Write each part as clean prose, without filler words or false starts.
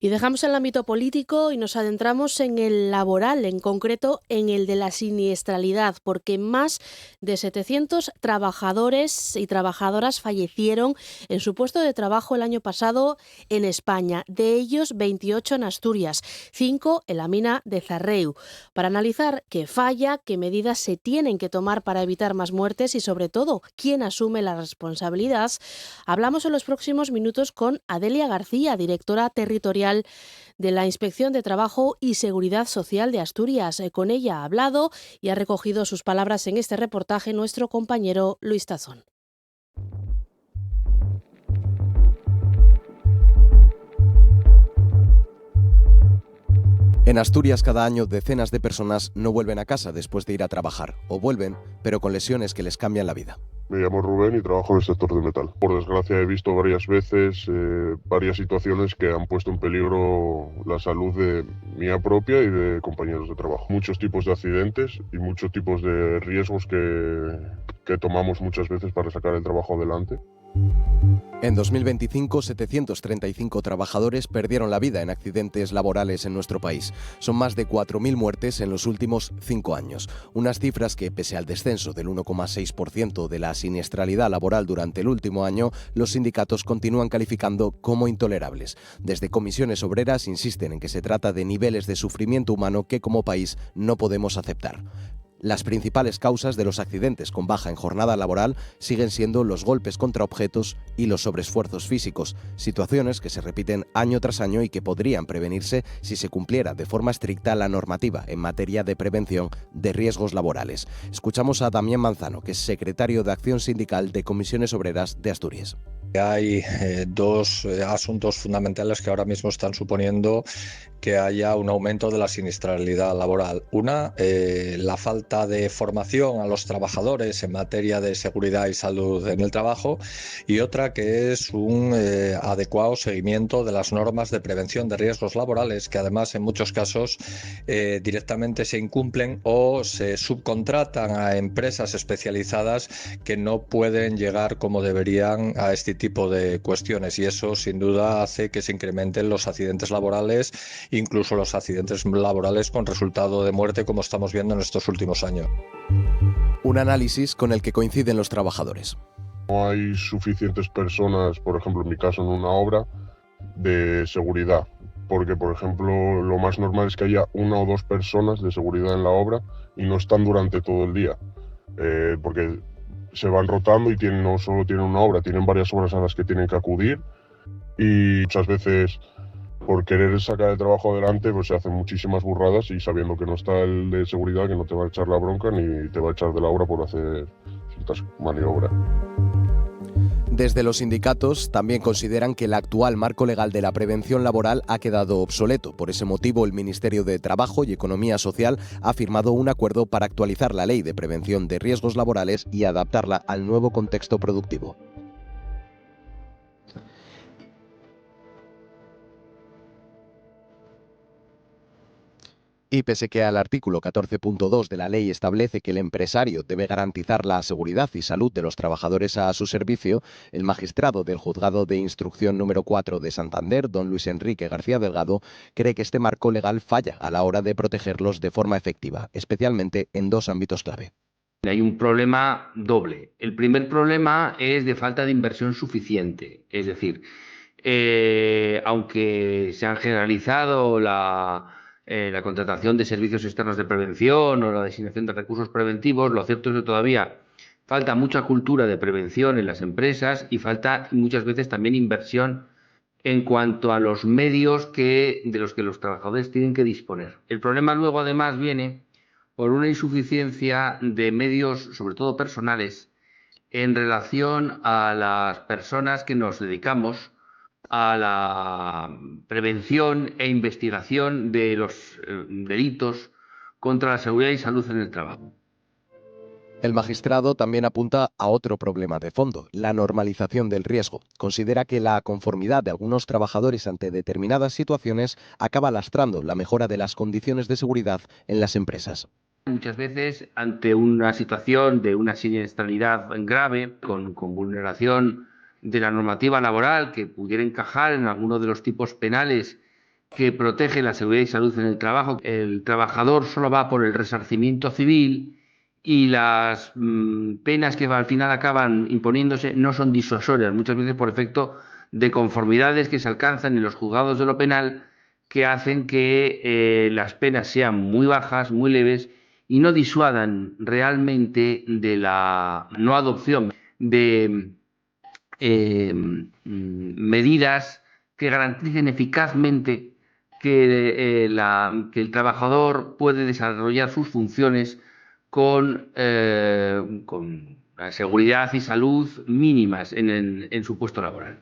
Y dejamos el ámbito político y nos adentramos en el laboral, en concreto en el de la siniestralidad, porque más de 700 trabajadores y trabajadoras fallecieron en su puesto de trabajo el año pasado en España. De ellos, 28 en Asturias, 5 en la mina de Zarreu. Para analizar qué falla, qué medidas se tienen que tomar para evitar más muertes y, sobre todo, quién asume la responsabilidad, hablamos en los próximos minutos con Adelia García, directora territorial de la Inspección de Trabajo y Seguridad Social de Asturias. Con ella ha hablado y ha recogido sus palabras en este reportaje nuestro compañero Luis Tazón. En Asturias, cada año decenas de personas no vuelven a casa después de ir a trabajar, o vuelven, pero con lesiones que les cambian la vida. Me llamo Rubén y trabajo en el sector de metal. Por desgracia he visto varias veces varias situaciones que han puesto en peligro la salud de mía propia y de compañeros de trabajo. Muchos tipos de accidentes y muchos tipos de riesgos que tomamos muchas veces para sacar el trabajo adelante. En 2025, 735 trabajadores perdieron la vida en accidentes laborales en nuestro país. Son más de 4.000 muertes en los últimos 5 años. Unas cifras que, pese al descenso del 1,6% de la siniestralidad laboral durante el último año, los sindicatos continúan calificando como intolerables. Desde comisiones obreras insisten en que se trata de niveles de sufrimiento humano que como país no podemos aceptar. Las principales causas de los accidentes con baja en jornada laboral siguen siendo los golpes contra objetos y los sobreesfuerzos físicos, situaciones que se repiten año tras año y que podrían prevenirse si se cumpliera de forma estricta la normativa en materia de prevención de riesgos laborales. Escuchamos a Damián Manzano, que es secretario de Acción Sindical de Comisiones Obreras de Asturias. Hay dos asuntos fundamentales que ahora mismo están suponiendo que haya un aumento de la siniestralidad laboral. Una, la falta de formación a los trabajadores en materia de seguridad y salud en el trabajo, y otra que es un adecuado seguimiento de las normas de prevención de riesgos laborales, que además en muchos casos directamente se incumplen o se subcontratan a empresas especializadas que no pueden llegar como deberían a este tipo de cuestiones, y eso sin duda hace que se incrementen los accidentes laborales, incluso los accidentes laborales con resultado de muerte, como estamos viendo en estos últimos años. Un análisis con el que coinciden los trabajadores. No hay suficientes personas, por ejemplo en mi caso en una obra, de seguridad, porque por ejemplo lo más normal es que haya una o dos personas de seguridad en la obra y no están durante todo el día, porque se van rotando y no solo tienen una obra, tienen varias obras a las que tienen que acudir, y muchas veces por querer sacar el trabajo adelante pues se hacen muchísimas burradas, y sabiendo que no está el de seguridad, que no te va a echar la bronca ni te va a echar de la obra por hacer ciertas maniobras. Desde los sindicatos también consideran que el actual marco legal de la prevención laboral ha quedado obsoleto. Por ese motivo, el Ministerio de Trabajo y Economía Social ha firmado un acuerdo para actualizar la Ley de Prevención de Riesgos Laborales y adaptarla al nuevo contexto productivo. Y pese que al artículo 14.2 de la ley establece que el empresario debe garantizar la seguridad y salud de los trabajadores a su servicio, el magistrado del Juzgado de Instrucción número 4 de Santander, don Luis Enrique García Delgado, cree que este marco legal falla a la hora de protegerlos de forma efectiva, especialmente en dos ámbitos clave. Hay un problema doble. El primer problema es de falta de inversión suficiente, es decir, aunque se han generalizado la contratación de servicios externos de prevención o la designación de recursos preventivos, lo cierto es que todavía falta mucha cultura de prevención en las empresas y falta muchas veces también inversión en cuanto a los medios de los que los trabajadores tienen que disponer. El problema luego además viene por una insuficiencia de medios, sobre todo personales, en relación a las personas que nos dedicamos a la prevención e investigación de los delitos contra la seguridad y salud en el trabajo. El magistrado también apunta a otro problema de fondo, la normalización del riesgo. Considera que la conformidad de algunos trabajadores ante determinadas situaciones acaba lastrando la mejora de las condiciones de seguridad en las empresas. Muchas veces, ante una situación de una siniestralidad grave, con vulneración de la normativa laboral que pudiera encajar en alguno de los tipos penales que protege la seguridad y salud en el trabajo. El trabajador solo va por el resarcimiento civil y las penas que al final acaban imponiéndose no son disuasorias, muchas veces por efecto de conformidades que se alcanzan en los juzgados de lo penal, que hacen que las penas sean muy bajas, muy leves, y no disuadan realmente de la no adopción de medidas que garanticen eficazmente que el trabajador puede desarrollar sus funciones con la seguridad y salud mínimas en su puesto laboral.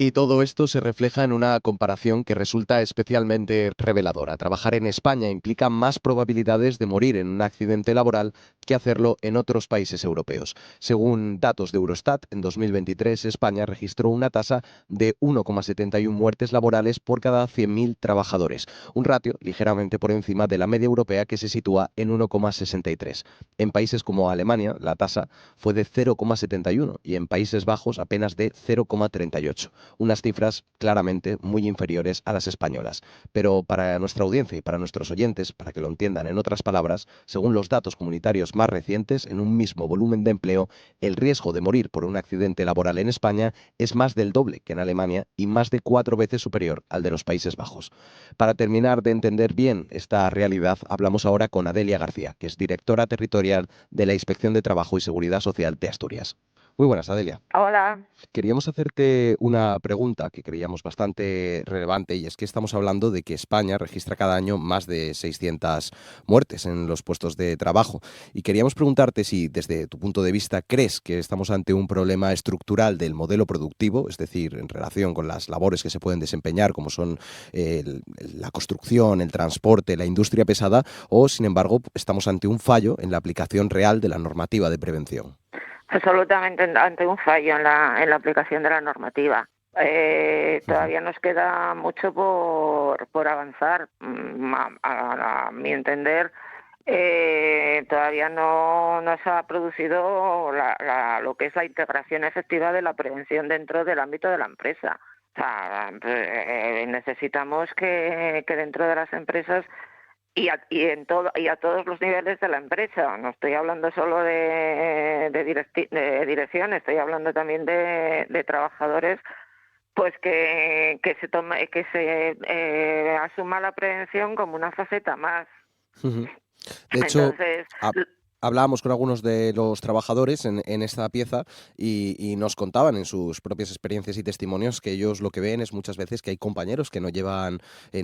Y todo esto se refleja en una comparación que resulta especialmente reveladora. Trabajar en España implica más probabilidades de morir en un accidente laboral que hacerlo en otros países europeos. Según datos de Eurostat, en 2023 España registró una tasa de 1,71 muertes laborales por cada 100.000 trabajadores, un ratio ligeramente por encima de la media europea que se sitúa en 1,63. En países como Alemania, la tasa fue de 0,71 y en Países Bajos apenas de 0,38. Unas cifras claramente muy inferiores a las españolas. Pero para nuestra audiencia y para nuestros oyentes, para que lo entiendan en otras palabras, según los datos comunitarios más recientes, en un mismo volumen de empleo, el riesgo de morir por un accidente laboral en España es más del doble que en Alemania y más de 4 veces superior al de los Países Bajos. Para terminar de entender bien esta realidad, hablamos ahora con Adelia García, que es directora territorial de la Inspección de Trabajo y Seguridad Social de Asturias. Muy buenas, Adelia. Hola. Queríamos hacerte una pregunta que creíamos bastante relevante, y es que estamos hablando de que España registra cada año más de 600 muertes en los puestos de trabajo. Y queríamos preguntarte si, desde tu punto de vista, crees que estamos ante un problema estructural del modelo productivo, es decir, en relación con las labores que se pueden desempeñar, como son la construcción, el transporte, la industria pesada, o, sin embargo, estamos ante un fallo en la aplicación real de la normativa de prevención. Absolutamente ante un fallo en la aplicación de la normativa. Todavía nos queda mucho por avanzar. A mi entender, todavía no se ha producido lo que es la integración efectiva de la prevención dentro del ámbito de la empresa. O sea, necesitamos que dentro de las empresas y a todos los niveles de la empresa. No estoy hablando solo de dirección, estoy hablando también de trabajadores, pues que se asuma la prevención como una faceta más. De hecho, hablábamos con algunos de los trabajadores en esta pieza y nos contaban en sus propias experiencias y testimonios que ellos lo que ven es muchas veces que hay compañeros que no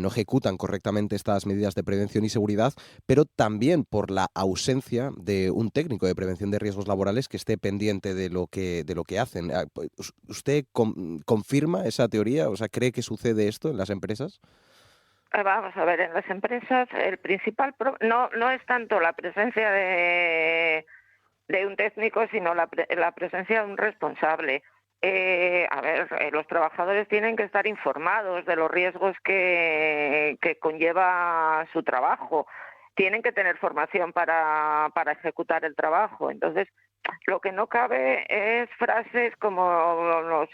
ejecutan correctamente estas medidas de prevención y seguridad, pero también por la ausencia de un técnico de prevención de riesgos laborales que esté pendiente de lo que hacen. ¿Usted confirma esa teoría? O sea, ¿cree que sucede esto en las empresas? Vamos a ver, en las empresas el principal no es tanto la presencia de un técnico, sino la presencia de un responsable. Los trabajadores tienen que estar informados de los riesgos que conlleva su trabajo. Tienen que tener formación para ejecutar el trabajo. Entonces, lo que no cabe es frases como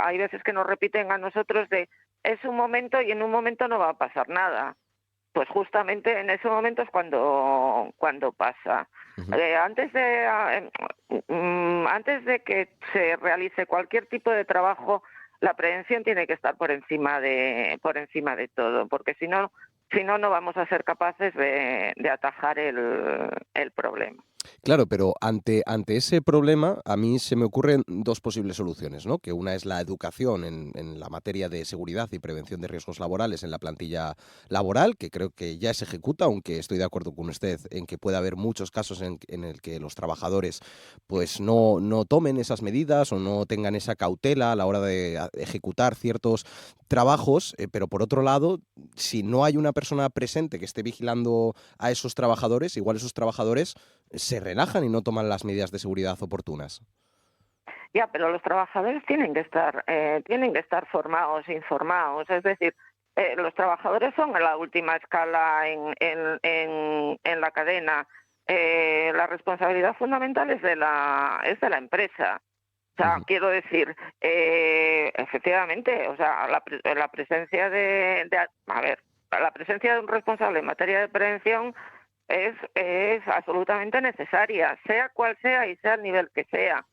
hay veces que nos repiten a nosotros de es un momento y en un momento no va a pasar nada. Pues justamente en ese momento es cuando pasa. Uh-huh. Antes de que se realice cualquier tipo de trabajo, la prevención tiene que estar por encima de todo, porque si no vamos a ser capaces de atajar el problema. Claro, pero ante ese problema a mí se me ocurren dos posibles soluciones, ¿no? Que una es la educación en la materia de seguridad y prevención de riesgos laborales en la plantilla laboral, que creo que ya se ejecuta, aunque estoy de acuerdo con usted en que puede haber muchos casos en el que los trabajadores pues no tomen esas medidas o no tengan esa cautela a la hora de ejecutar ciertos trabajos, pero por otro lado, si no hay una persona presente que esté vigilando a esos trabajadores, igual esos trabajadores se relajan y no toman las medidas de seguridad oportunas. Ya, pero los trabajadores tienen que estar formados, informados. Es decir, los trabajadores son la última escala en la cadena. La responsabilidad fundamental es de la empresa. O sea, Ujú. quiero decir, efectivamente, o sea, la presencia a ver, la presencia de un responsable en materia de prevención es absolutamente necesaria, sea cual sea y sea el nivel que sea.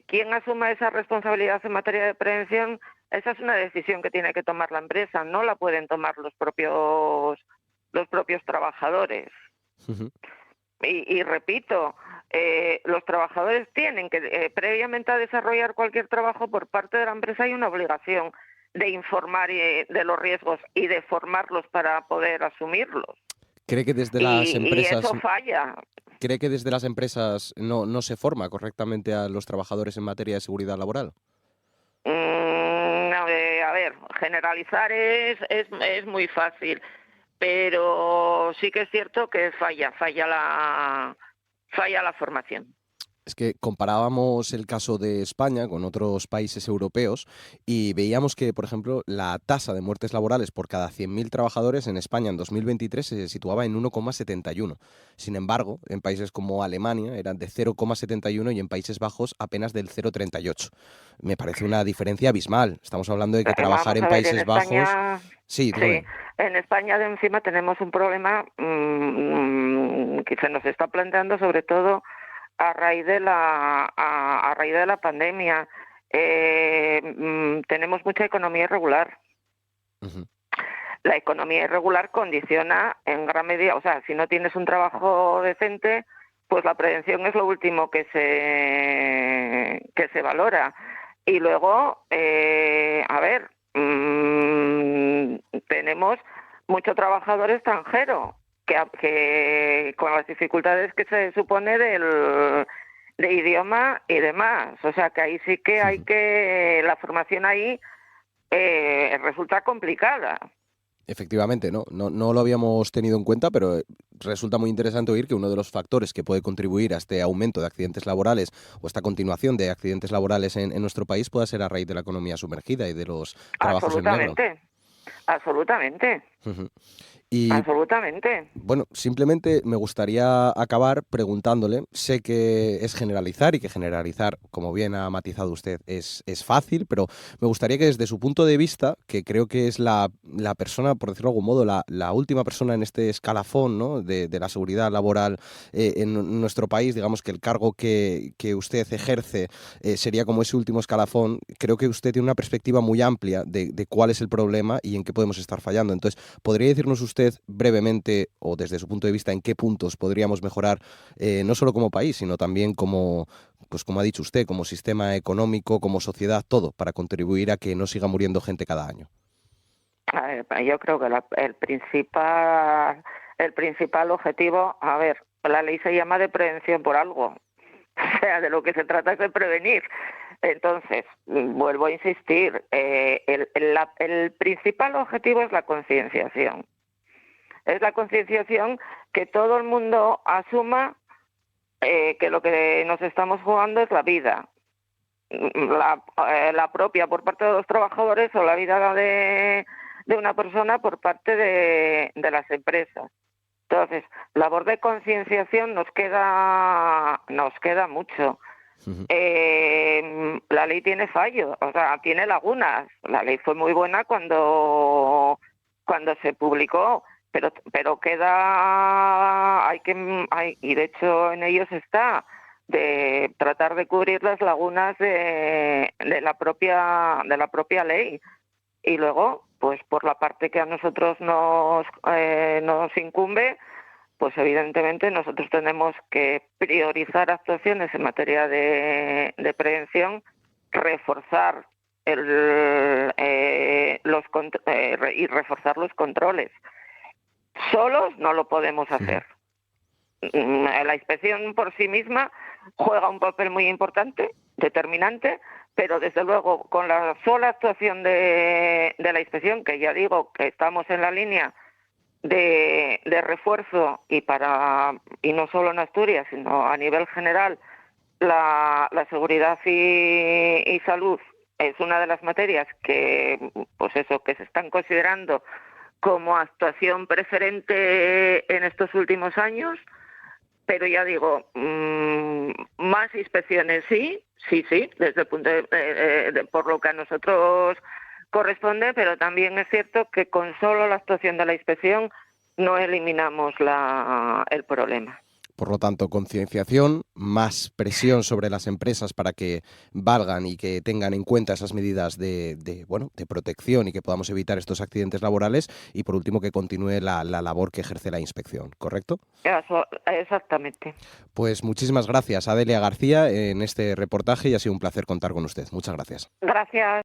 Quien asuma esa responsabilidad en materia de prevención, esa es una decisión que tiene que tomar la empresa, no la pueden tomar los propios trabajadores. Ujú. Y repito, los trabajadores tienen que, previamente a desarrollar cualquier trabajo por parte de la empresa, hay una obligación de informar de los riesgos y de formarlos para poder asumirlos. ¿Cree que desde las Y empresas eso falla. ¿Cree que desde las empresas no se forma correctamente a los trabajadores en materia de seguridad laboral? A ver, generalizar es muy fácil, pero sí que es cierto que falla la formación. Es que comparábamos el caso de España con otros países europeos y veíamos que, por ejemplo, la tasa de muertes laborales por cada 100.000 trabajadores en España en 2023 se situaba en 1,71. Sin embargo, en países como Alemania eran de 0,71 y en Países Bajos apenas del 0,38. Me parece una diferencia abismal. Estamos hablando de que trabajar Vamos en a ver, en Países Bajos... España, Sí, sí, dígame. en España de encima tenemos un problema que se nos está planteando sobre todo a raíz de a raíz de la pandemia. Tenemos mucha economía irregular. Ujú. La economía irregular condiciona en gran medida, o sea, si no tienes un trabajo decente, pues la prevención es lo último que se valora. Y luego, a ver, tenemos mucho trabajador extranjero que con las dificultades que se supone de idioma y demás. O sea, que ahí sí que hay que, la formación ahí resulta complicada. Efectivamente, no lo habíamos tenido en cuenta, pero resulta muy interesante oír que uno de los factores que puede contribuir a este aumento de accidentes laborales o esta continuación de accidentes laborales en nuestro país pueda ser a raíz de la economía sumergida y de los trabajos en negro. Absolutamente, absolutamente, Ujú. Y absolutamente. bueno, simplemente me gustaría acabar preguntándole, sé que es generalizar y que generalizar, como bien ha matizado usted, es fácil, pero me gustaría que desde su punto de vista, que creo que es la persona, por decirlo de algún modo, la última persona en este escalafón, ¿no?, de la seguridad laboral en nuestro país, digamos que el cargo que usted ejerce sería como ese último escalafón, creo que usted tiene una perspectiva muy amplia de cuál es el problema y en qué podemos estar fallando. Entonces, ¿podría decirnos usted brevemente o desde su punto de vista en qué puntos podríamos mejorar no solo como país, sino también como, pues como ha dicho usted, como sistema económico, como sociedad, todo, para contribuir a que no siga muriendo gente cada año? A ver, yo creo que el principal objetivo, a ver, la ley se llama de prevención por algo. O sea, de lo que se trata es de prevenir. Entonces, vuelvo a insistir, el principal objetivo es la concienciación. Es la concienciación, que todo el mundo asuma que lo que nos estamos jugando es la vida. La propia por parte de los trabajadores o la vida de una persona por parte de las empresas. Entonces, labor de concienciación nos queda mucho. Ujú. La ley tiene fallos, o sea, tiene lagunas. La ley fue muy buena cuando se publicó, pero queda, y de hecho en ellos está, de tratar de cubrir las lagunas de la propia ley. Y luego, pues por la parte que a nosotros nos incumbe, pues evidentemente nosotros tenemos que priorizar actuaciones en materia de prevención, reforzar y reforzar los controles. Solos no lo podemos hacer. La inspección por sí misma juega un papel muy importante, determinante, pero desde luego con la sola actuación de la inspección, que ya digo que estamos en la línea de refuerzo y no solo en Asturias, sino a nivel general, la seguridad y salud es una de las materias que se están considerando como actuación preferente en estos últimos años. pero ya digo, más inspecciones sí, desde el punto por lo que a nosotros corresponde, pero también es cierto que con solo la actuación de la inspección no eliminamos el problema. Por lo tanto, concienciación, más presión sobre las empresas para que valgan y que tengan en cuenta esas medidas de protección y que podamos evitar estos accidentes laborales, y por último que continúe la labor que ejerce la inspección, ¿correcto? Exactamente. Pues muchísimas gracias, Adelia García, en este reportaje, y ha sido un placer contar con usted. Muchas gracias. Gracias.